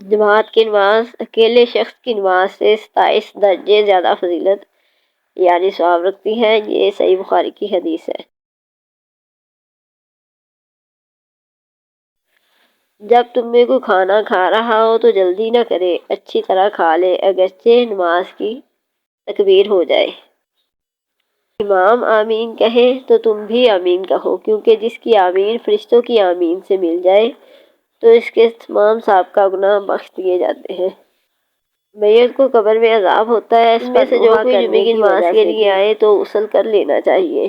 جماعت کی نماز اکیلے شخص کی نماز سے 27 درجے زیادہ فضیلت یعنی ثواب رکھتی ہے۔ یہ صحیح بخاری کی حدیث ہے۔ جب تم میں کوئی کھانا کھا رہا ہو تو جلدی نہ کرے، اچھی طرح کھا لے، اگرچہ نماز کی تکبیر ہو جائے۔ امام آمین کہیں تو تم بھی آمین کہو، کیونکہ جس کی آمین فرشتوں کی آمین سے مل جائے تو اس کے تمام سابقہ گناہ بخش دیے جاتے ہیں۔ میت کو قبر میں عذاب ہوتا ہے، اس میں سے جو کوئی جمعے کی نماز کے لیے آئے تو غسل کر لینا چاہیے۔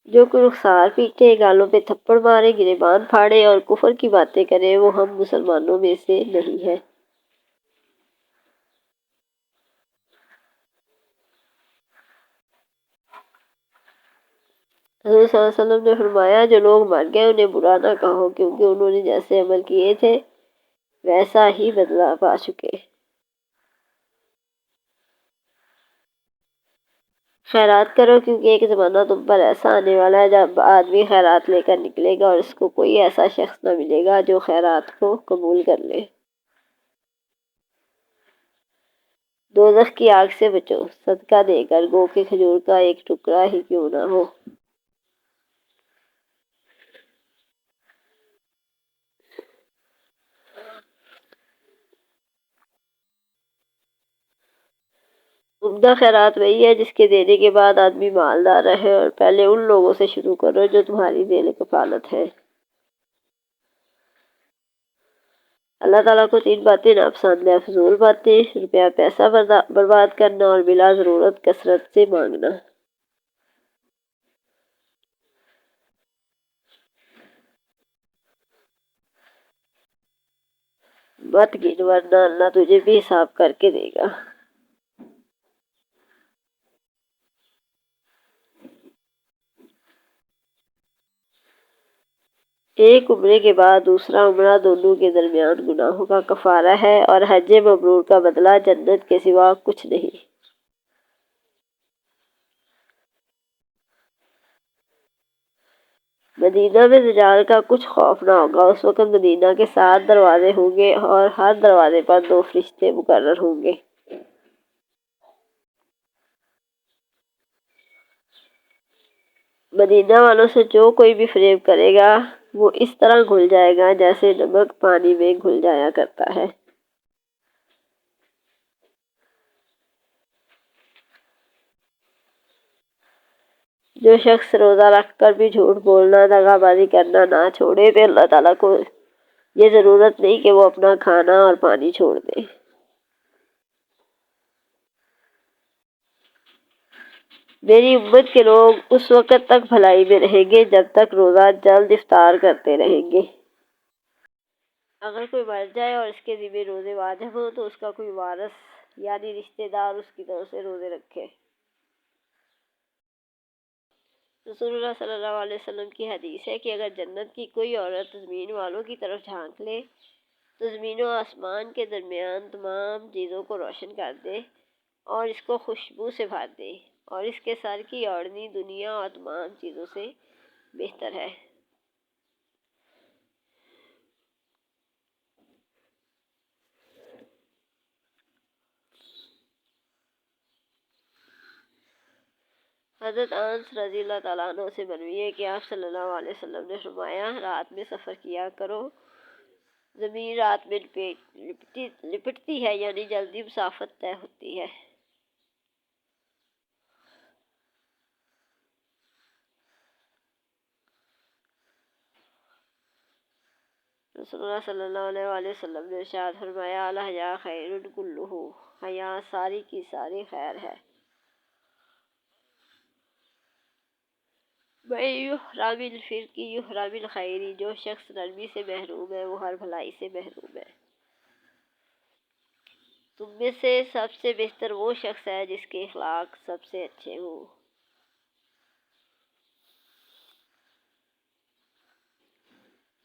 جو کوئی رخسار پیٹے، گالوں پہ تھپڑ مارے، گریبان پھاڑے اور کفر کی باتیں کرے وہ ہم مسلمانوں میں سے نہیں ہے۔ حضور صلی اللہ علیہ وسلم نے فرمایا جو لوگ مر گئے انہیں برا نہ کہو، کیونکہ انہوں نے جیسے عمل کیے تھے ویسا ہی بدلہ پا چکے۔ خیرات کرو، کیونکہ ایک زمانہ تم پر ایسا آنے والا ہے جب آدمی خیرات لے کر نکلے گا اور اس کو کوئی ایسا شخص نہ ملے گا جو خیرات کو قبول کر لے۔ دوزخ کی آگ سے بچو صدقہ دے کر، گو کہ کھجور کا ایک ٹکڑا ہی کیوں نہ ہو۔ عمدہ خیرات وہی ہے جس کے دینے کے بعد آدمی مالدار رہے، اور پہلے ان لوگوں سے شروع کرو جو تمہاری ذیل کفالت ہیں۔ اللہ تعالیٰ کو 3 باتیں ناپسند ہیں: فضول باتیں، روپیہ پیسہ برباد کرنا اور بلا ضرورت کثرت سے مانگنا۔ مت گن ورنہ اللہ تجھے بھی حساب کر کے دے گا۔ ایک عمرے کے بعد دوسرا عمرہ دونوں کے درمیان گناہوں کا کفارہ ہے، اور حج مبرور کا بدلہ جنت کے سوا کچھ نہیں۔ مدینہ میں دجال کا کچھ خوف نہ ہوگا۔ اس وقت مدینہ کے 7 دروازے ہوں گے اور ہر دروازے پر 2 فرشتے مقرر ہوں گے۔ مدینہ والوں سے جو کوئی بھی فریب کرے گا وہ اس طرح گھل جائے گا جیسے نمک پانی میں گھل جایا کرتا ہے۔ جو شخص روزہ رکھ کر بھی جھوٹ بولنا، دغا بازی کرنا نہ چھوڑے تو اللہ تعالیٰ کو یہ ضرورت نہیں کہ وہ اپنا کھانا اور پانی چھوڑ دے۔ میری امت کے لوگ اس وقت تک بھلائی میں رہیں گے جب تک روزہ جلد افطار کرتے رہیں گے۔ اگر کوئی مر جائے اور اس کے ذمہ روزے واجب ہوں تو اس کا کوئی وارث یعنی رشتہ دار اس کی طرف سے روزے رکھے۔ رسول اللہ صلی اللہ علیہ وسلم کی حدیث ہے کہ اگر جنت کی کوئی عورت زمین والوں کی طرف جھانک لے تو زمین و آسمان کے درمیان تمام چیزوں کو روشن کر دے اور اس کو خوشبو سے بھر دے، اور اس کے سر کی اوڑھنی دنیا اور تمام چیزوں سے بہتر ہے۔ حضرت انس رضی اللہ تعالیٰ عنہ سے مروی ہے کہ آپ صلی اللہ علیہ وسلم نے فرمایا رات میں سفر کیا کرو، زمین رات میں لپٹتی ہے یعنی جلدی مسافت طے ہوتی ہے۔ رسول اللہ صلی اللہ علیہ وآلہ وسلم نے ارشاد فرمایا الحیا خیر کلہ، حیا ساری کی ساری خیر ہے۔ من یحرم الفرق یحرم الخیر، جو شخص نرمی سے محروم ہے وہ ہر بھلائی سے محروم ہے۔ تم میں سے سب سے بہتر وہ شخص ہے جس کے اخلاق سب سے اچھے ہوں۔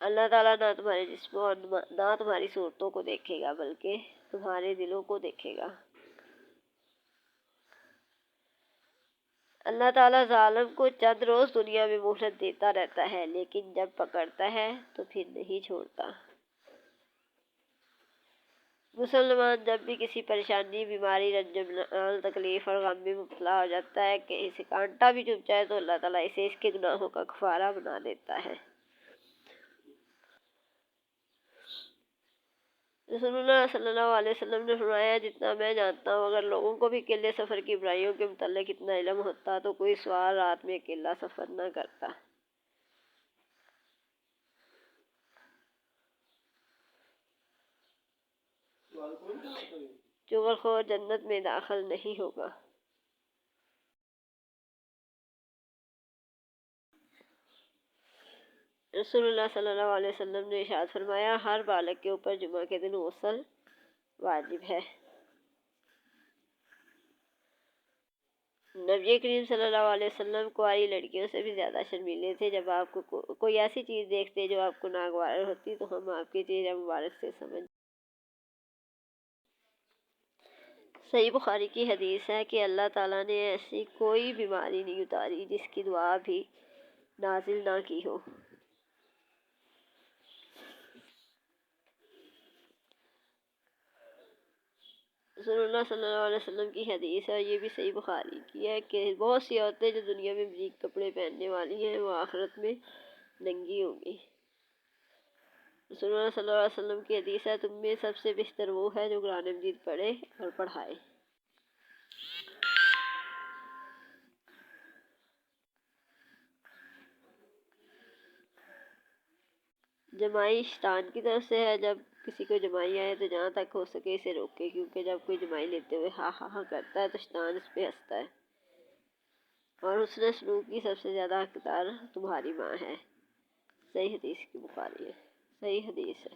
اللہ تعالیٰ نہ تمہارے جسموں اور نہ تمہاری صورتوں کو دیکھے گا بلکہ تمہارے دلوں کو دیکھے گا۔ اللہ تعالیٰ ظالم کو چند روز دنیا میں مہلت دیتا رہتا ہے، لیکن جب پکڑتا ہے تو پھر نہیں چھوڑتا۔ مسلمان جب بھی کسی پریشانی، بیماری، رنج و نال، تکلیف اور غم میں مبتلا ہو جاتا ہے، کہیں سے کانٹا بھی چبھ جائے تو اللہ تعالیٰ اسے اس کے گناہوں کا کفارہ بنا دیتا ہے۔ رسول اللہ صلی اللہ علیہ وسلم نے فرمایا، جتنا میں جانتا ہوں اگر لوگوں کو بھی اکیلے سفر کی برائیوں کے متعلق اتنا علم ہوتا تو کوئی سوار رات میں اکیلا سفر نہ کرتا۔ چغل خور جنت میں داخل نہیں ہوگا۔ رسول اللہ صلی اللہ علیہ وسلم نے ارشاد فرمایا، ہر بالغ کے اوپر جمعہ کے دن غسل واجب ہے۔ نبی کریم صلی اللہ علیہ وسلم کنواری لڑکیوں سے بھی زیادہ شرمیلے تھے۔ جب آپ کو کوئی ایسی چیز دیکھتے جو آپ کو ناگوار ہوتی تو ہم آپ کے چہرہ مبارک سے سمجھ۔ صحیح بخاری کی حدیث ہے کہ اللہ تعالیٰ نے ایسی کوئی بیماری نہیں اتاری جس کی دعا بھی نازل نہ کی ہو۔ رسول اللہ صلی اللہ علیہ وسلم کی حدیث ہے، یہ بھی صحیح بخاری کی ہے، کہ بہت سی عورتیں جو دنیا میں باریک کپڑے پہننے والی ہیں وہ آخرت میں ننگی ہوں گی۔ رسول اللہ صلی اللہ علیہ وسلم کی حدیث ہے، تم میں سب سے بہتر وہ ہے جو قرآن مجید پڑھے اور پڑھائے۔ جمائی شیطان کی طرف سے ہے، جب کسی کو جمائی آئے تو جہاں تک ہو سکے اسے روکے، کیونکہ جب کوئی جمائی لیتے ہوئے ہاں ہاں ہاں کرتا ہے تو شیطان اس پہ ہنستا ہے، اور حسن سلوک کی سب سے زیادہ حقدار تمہاری ماں ہے۔ صحیح حدیث کی بخاری ہے، صحیح حدیث ہے۔